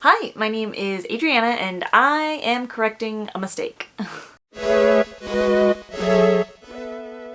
Hi, my name is Adriana and I am correcting a mistake.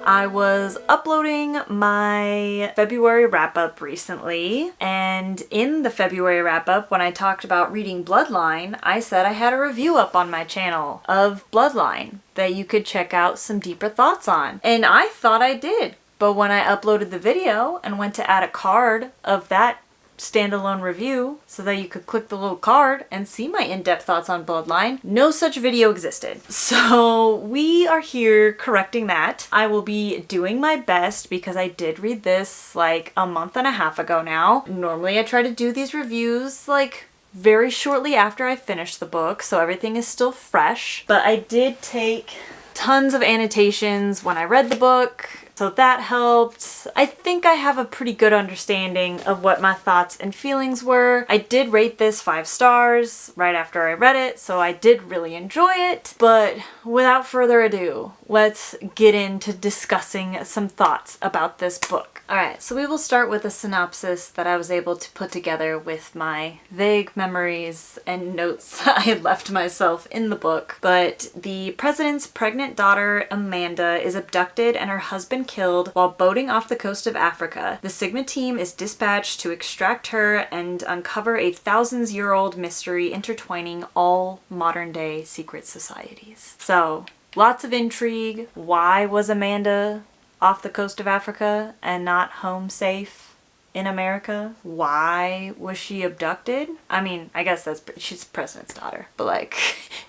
I was uploading my February wrap-up recently, and in the February wrap-up, when I talked about reading Bloodline, I said I had a review up on my channel of Bloodline that you could check out some deeper thoughts on. And I thought I did, but when I uploaded the video and went to add a card of that standalone review so that you could click the little card and see my in-depth thoughts on Bloodline, no such video existed. So we are here correcting that. I will be doing my best because I did read this like a month and a half ago now. Normally I try to do these reviews like very shortly after I finish the book, so everything is still fresh. But I did take tons of annotations when I read the book, so that helped. I think I have a pretty good understanding of what my thoughts and feelings were. I did rate this 5 stars right after I read it, so I did really enjoy it. But without further ado, let's get into discussing some thoughts about this book. Alright, so we will start with a synopsis that I was able to put together with my vague memories and notes I had left myself in the book. But the president's pregnant daughter, Amanda, is abducted and her husband killed while boating off the coast of Africa. The Sigma team is dispatched to extract her and uncover a thousands-year-old mystery intertwining all modern-day secret societies. So, lots of intrigue. Why was Amanda off the coast of Africa and not home safe in America? Why was she abducted? I mean, I guess she's the president's daughter, but like,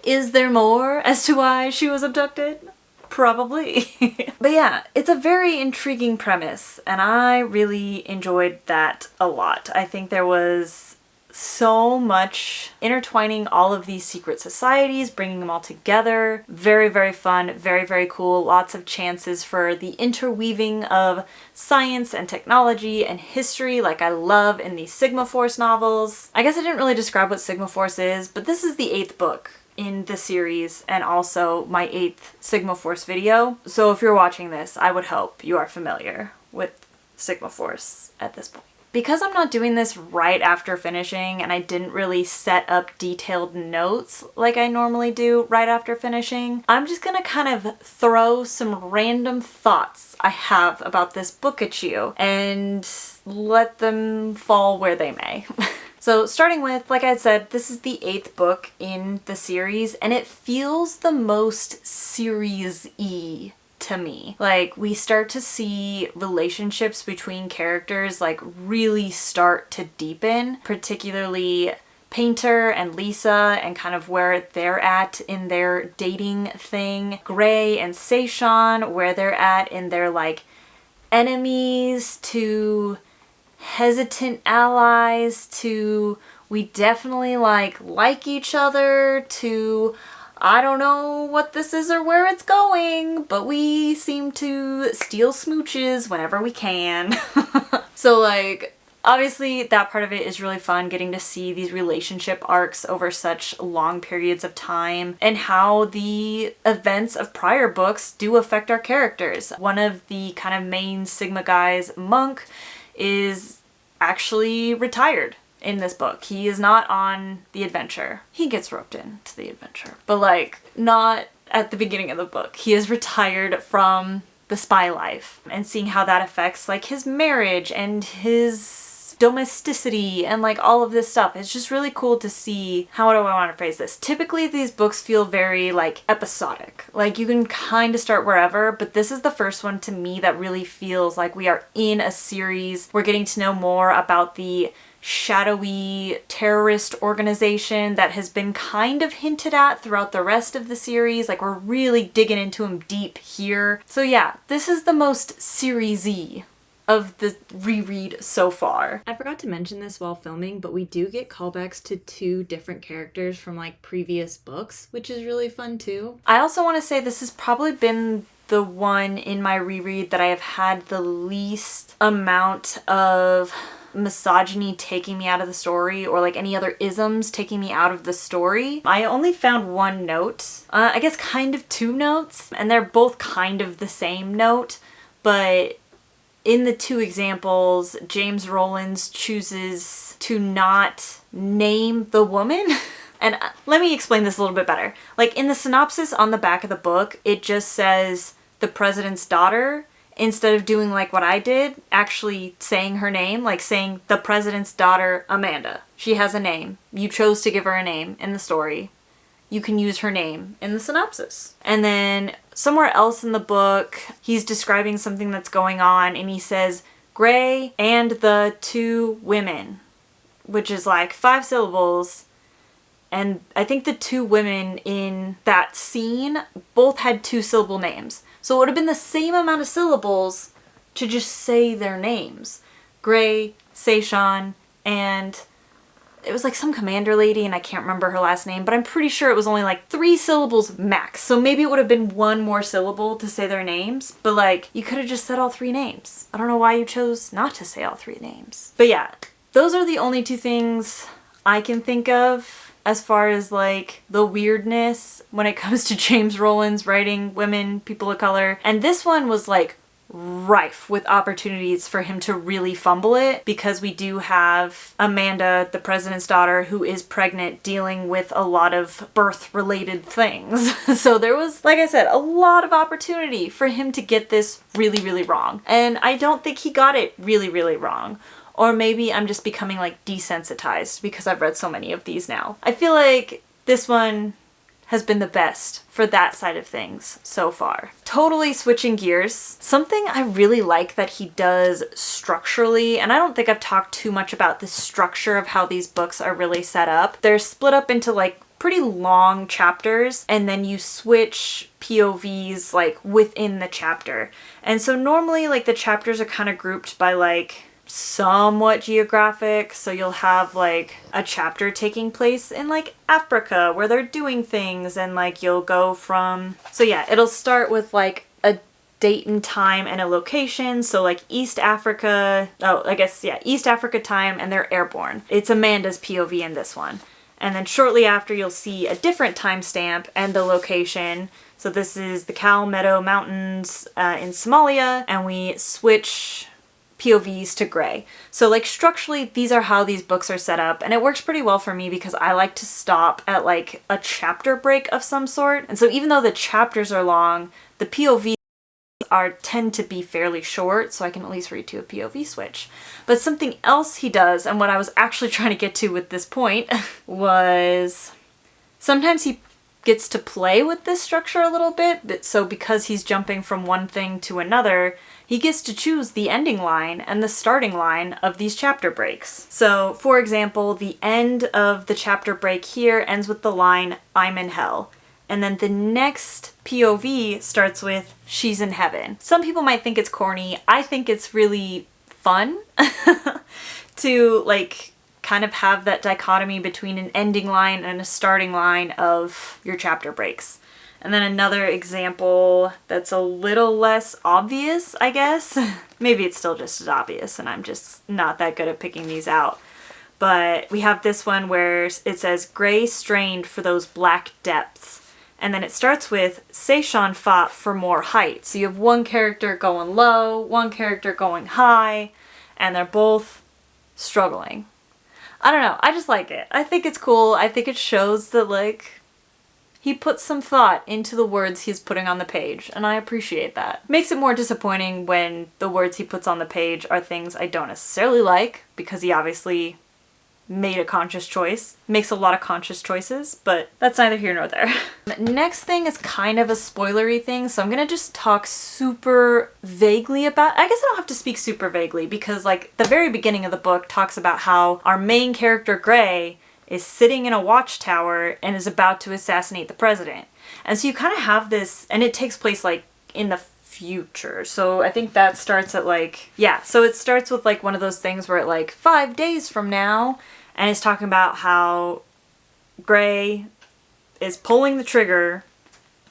is there more as to why she was abducted? Probably. But yeah, it's a very intriguing premise and I really enjoyed that a lot. I think there was so much intertwining all of these secret societies, bringing them all together. Very, very fun, very, very cool. Lots of chances for the interweaving of science and technology and history like I love in these Sigma Force novels. I guess I didn't really describe what Sigma Force is, but this is the 8th book in the series and also my 8th Sigma Force video. So if you're watching this, I would hope you are familiar with Sigma Force at this point. Because I'm not doing this right after finishing and I didn't really set up detailed notes like I normally do right after finishing, I'm just gonna kind of throw some random thoughts I have about this book at you and let them fall where they may. So starting with, like I said, this is the 8th book in the series and it feels the most series-y to me. Like, we start to see relationships between characters like really start to deepen, particularly Painter and Lisa and kind of where they're at in their dating thing. Gray and Seishan, where they're at in their like enemies to hesitant allies to we definitely like each other to I don't know what this is or where it's going, but we seem to steal smooches whenever we can. So like, obviously that part of it is really fun, getting to see these relationship arcs over such long periods of time and how the events of prior books do affect our characters. One of the kind of main Sigma guys, Monk, is actually retired in this book. He is not on the adventure. He gets roped into the adventure, but like not at the beginning of the book. He is retired from the spy life and seeing how that affects like his marriage and his domesticity and like all of this stuff. It's just really cool to see, how do I want to phrase this? Typically these books feel very like episodic. Like you can kind of start wherever, but this is the first one to me that really feels like we are in a series. We're getting to know more about the shadowy terrorist organization that has been kind of hinted at throughout the rest of the series. Like we're really digging into them deep here. So yeah, this is the most series-y of the reread so far. I forgot to mention this while filming, but we do get callbacks to 2 different characters from like previous books, which is really fun too. I also want to say this has probably been the one in my reread that I have had the least amount of misogyny taking me out of the story or like any other isms taking me out of the story. I only found 1 note, I guess kind of 2 notes, and they're both kind of the same note, but in the two examples, James Rollins chooses to not name the woman. And let me explain this a little bit better. Like in the synopsis on the back of the book, it just says the president's daughter, instead of doing like what I did, actually saying her name, like saying the president's daughter, Amanda. She has a name. You chose to give her a name in the story. You can use her name in the synopsis. And then somewhere else in the book, he's describing something that's going on and he says, Gray and the two women, which is like 5 syllables. And I think the two women in that scene both had 2-syllable names. So it would have been the same amount of syllables to just say their names. Gray, Seishan, and it was like some commander lady and I can't remember her last name, but I'm pretty sure it was only like 3 syllables max. So maybe it would have been 1 more syllable to say their names, but like you could have just said all 3 names. I don't know why you chose not to say all 3 names. But yeah, those are the only 2 things I can think of as far as like the weirdness when it comes to James Rollins writing women, people of color. And this one was like rife with opportunities for him to really fumble it, because we do have Amanda, the president's daughter, who is pregnant, dealing with a lot of birth related things. So there was, like I said, a lot of opportunity for him to get this really, really wrong. And I don't think he got it really, really wrong. Or maybe I'm just becoming like desensitized because I've read so many of these now. I feel like this one has been the best for that side of things so far. Totally switching gears. Something I really like that he does structurally, and I don't think I've talked too much about the structure of how these books are really set up. They're split up into like pretty long chapters, and then you switch POVs like within the chapter. And so normally like the chapters are kind of grouped by like somewhat geographic, so you'll have like a chapter taking place in like Africa where they're doing things, and like you'll go from, so yeah, it'll start with like a date and time and a location. So like East Africa, East Africa time, and they're airborne. It's Amanda's POV in this one. And then shortly after you'll see a different timestamp and the location. So this is the Cow Meadow Mountains in Somalia, and we switch POVs to Gray. So like structurally, these are how these books are set up, and it works pretty well for me because I like to stop at like a chapter break of some sort. And so even though the chapters are long, the POVs tend to be fairly short, so I can at least read to a POV switch. But something else he does, and what I was actually trying to get to with this point, was sometimes he gets to play with this structure a little bit, but so because he's jumping from one thing to another, he gets to choose the ending line and the starting line of these chapter breaks. So, for example, the end of the chapter break here ends with the line, "I'm in hell." And then the next POV starts with, "She's in heaven." Some people might think it's corny. I think it's really fun to like kind of have that dichotomy between an ending line and a starting line of your chapter breaks. And then another example that's a little less obvious, I guess. Maybe it's still just as obvious and I'm just not that good at picking these out. But we have this one where it says, "Gray strained for those black depths." And then it starts with, "Seishan fought for more height." So you have one character going low, one character going high, and they're both struggling. I don't know, I just like it. I think it's cool. I think it shows that like he puts some thought into the words he's putting on the page, and I appreciate that. Makes it more disappointing when the words he puts on the page are things I don't necessarily like, because he obviously made a conscious choice. Makes a lot of conscious choices, but that's neither here nor there. Next thing is kind of a spoilery thing, so I'm gonna just talk super vaguely about, I guess I don't have to speak super vaguely, because like the very beginning of the book talks about how our main character Gray is sitting in a watchtower and is about to assassinate the president. And so you kind of have this, and it takes place like in the future. So I think that starts at like, yeah, so it starts with like one of those things where it like 5 days from now, and it's talking about how Gray is pulling the trigger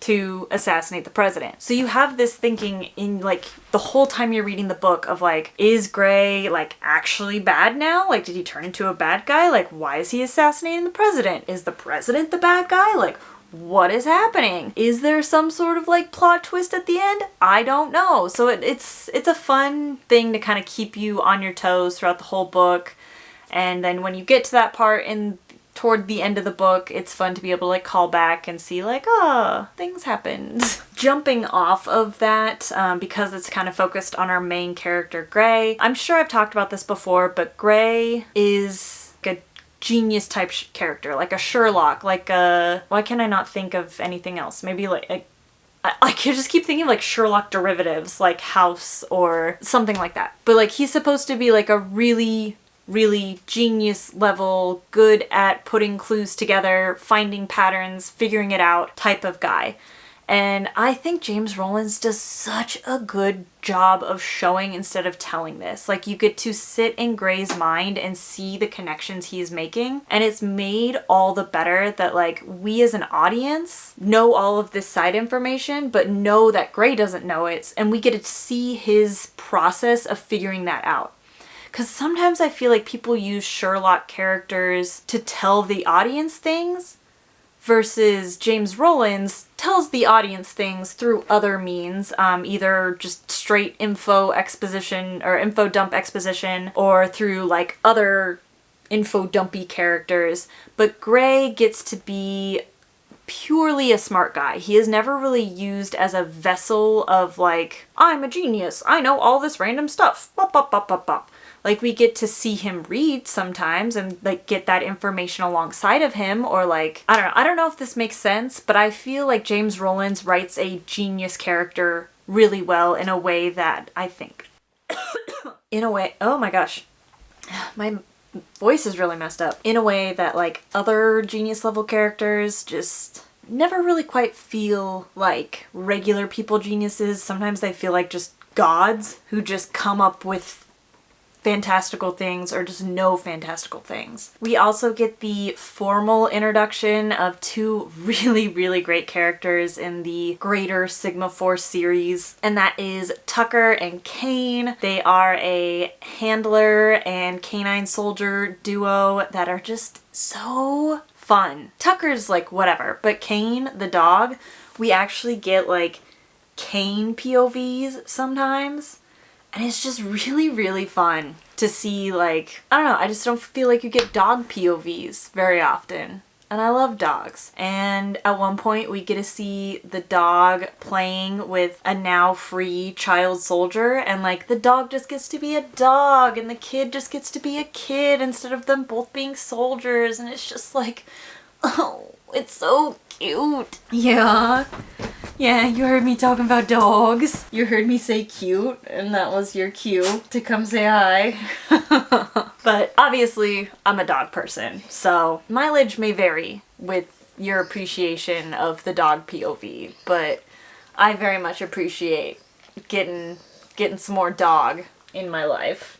to assassinate the president. So you have this thinking in like the whole time you're reading the book of like, is Gray like actually bad now? Like, did he turn into a bad guy? Like, why is he assassinating the president? Is the president the bad guy? Like, what is happening? Is there some sort of like plot twist at the end? I don't know. So it's a fun thing to kind of keep you on your toes throughout the whole book. And then when you get to that part toward the end of the book, it's fun to be able to like call back and see like, oh, things happened. Jumping off of that, because it's kind of focused on our main character, Gray. I'm sure I've talked about this before, but Gray is a genius type character, like a Sherlock, like a, why can I not think of anything else? Maybe like I just keep thinking of like Sherlock derivatives, like House or something like that. But like he's supposed to be like a really genius level, good at putting clues together, finding patterns, figuring it out type of guy. And I think James Rollins does such a good job of showing instead of telling this. Like you get to sit in Gray's mind and see the connections he's making. And it's made all the better that like we as an audience know all of this side information, but know that Gray doesn't know it. And we get to see his process of figuring that out. Because sometimes I feel like people use Sherlock characters to tell the audience things, versus James Rollins tells the audience things through other means, either just straight info exposition or info dump exposition, or through like other info dumpy characters. But Gray gets to be purely a smart guy. He is never really used as a vessel of like, I'm a genius, I know all this random stuff, bop, bop, bop, bop, bop. Like we get to see him read sometimes and like get that information alongside of him, or like, I don't know if this makes sense, but I feel like James Rollins writes a genius character really well in a way that I think, in a way, oh my gosh, my voice is really messed up. In a way that like other genius level characters just never really quite feel like regular people geniuses. Sometimes they feel like just gods who just come up with fantastical things or just know fantastical things. We also get the formal introduction of two really great characters in the greater Sigma Force series, and that is Tucker and Kane. They are a handler and canine soldier duo that are just so fun. Tucker's like whatever, but Kane, the dog, we actually get like Kane POVs sometimes. And it's just really fun to see, like, I don't know, I just don't feel like you get dog POVs very often. And I love dogs. And at one point we get to see the dog playing with a now free child soldier, and like the dog just gets to be a dog and the kid just gets to be a kid instead of them both being soldiers, and it's just like, oh, it's so cute. Yeah, you heard me talking about dogs. You heard me say cute, and that was your cue to come say hi. But obviously, I'm a dog person, so mileage may vary with your appreciation of the dog POV, but I very much appreciate getting some more dog in my life.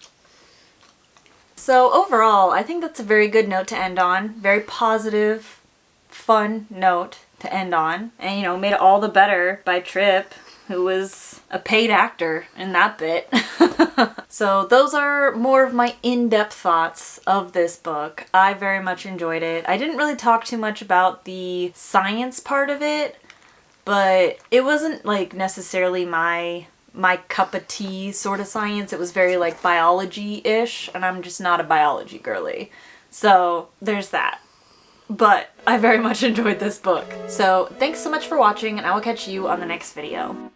So overall, I think that's a very good note to end on. Very positive, fun note to end on. And, you know, made it all the better by Tripp, who was a paid actor in that bit. So those are more of my in-depth thoughts of this book. I very much enjoyed it. I didn't really talk too much about the science part of it, but it wasn't like necessarily my cup of tea sort of science. It was very like biology-ish, and I'm just not a biology girly. So there's that. But I very much enjoyed this book. So thanks so much for watching, and I will catch you on the next video.